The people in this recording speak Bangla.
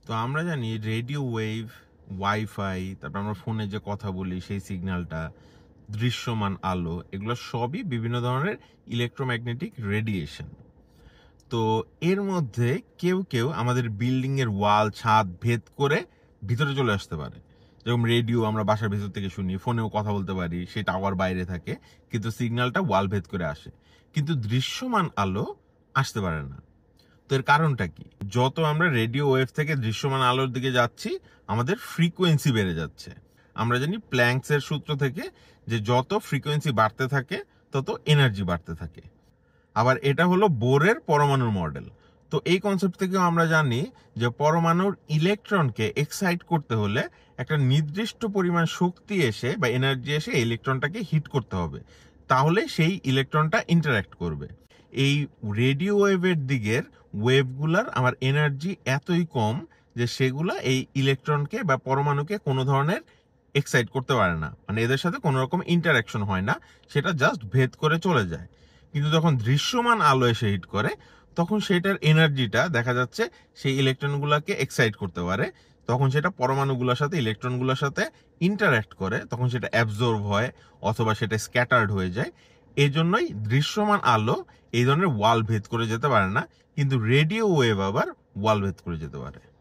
তো আমরা জানি রেডিও ওয়েভ, ওয়াইফাই, তারপর আমরা ফোনে যে কথা বলি সেই সিগন্যালটা, দৃশ্যমান আলো, এগুলো সবই বিভিন্ন ধরনের ইলেকট্রোম্যাগনেটিক রেডিয়েশন। তো এর মধ্যে কেউ কেউ আমাদের বিল্ডিং এর ওয়াল, ছাদ ভেদ করে ভিতরে চলে আসতে পারে। যেরকম রেডিও আমরা বাসার ভেতর থেকে শুনি, ফোনেও কথা বলতে পারি, সেই টাওয়ার বাইরে থাকে, কিন্তু সিগন্যালটা ওয়াল ভেদ করে আসে। কিন্তু দৃশ্যমান আলো আসতে পারে না। তো এর কারণটা কি? যত আমরা রেডিও ওয়েভ থেকে দৃশ্যমান আলোর দিকে যাচ্ছি, আমাদের ফ্রিকোয়েন্সি বেড়ে যাচ্ছে। আমরা জানি প্ল্যাঙ্কসের সূত্র থেকে যে যত ফ্রিকোয়েন্সি বাড়তে থাকে তত এনার্জি বাড়তে থাকে। আবার এটা হলো বোরের পরমাণুর মডেল। তো এই কনসেপ্ট থেকেও আমরা জানি যে পরমাণুর ইলেকট্রনকে এক্সাইট করতে হলে একটা নির্দিষ্ট পরিমাণ শক্তি এসে বা এনার্জি এসে ইলেকট্রনটাকে হিট করতে হবে, তাহলে সেই ইলেকট্রনটা ইন্টারঅ্যাক্ট করবে। এই রেডিও ওয়েভের দিকের ওয়েভগুলার আমার এনার্জি এতই কম যে সেগুলা এই ইলেকট্রনকে বা পরমাণুকে কোনো ধরনের এক্সাইট করতে পারে না, মানে এদের সাথে কোনো রকম ইন্টারাকশন হয় না, সেটা জাস্ট ভেদ করে চলে যায়। কিন্তু যখন দৃশ্যমান আলো এসে হিট করে, তখন সেটার এনার্জিটা দেখা যাচ্ছে সেই ইলেকট্রনগুলোকে এক্সাইট করতে পারে। তখন সেটা পরমাণুগুলোর সাথে, ইলেকট্রনগুলোর সাথে ইন্টারঅ্যাক্ট করে, তখন সেটা অ্যাবজর্ব হয় অথবা সেটা স্ক্যাটার্ড হয়ে যায়। এই জন্যই দৃশ্যমান আলো এই ধরনের ওয়াল ভেদ করে যেতে পারে না, কিন্তু রেডিও ওয়েভ আবার ওয়াল ভেদ করে যেতে পারে।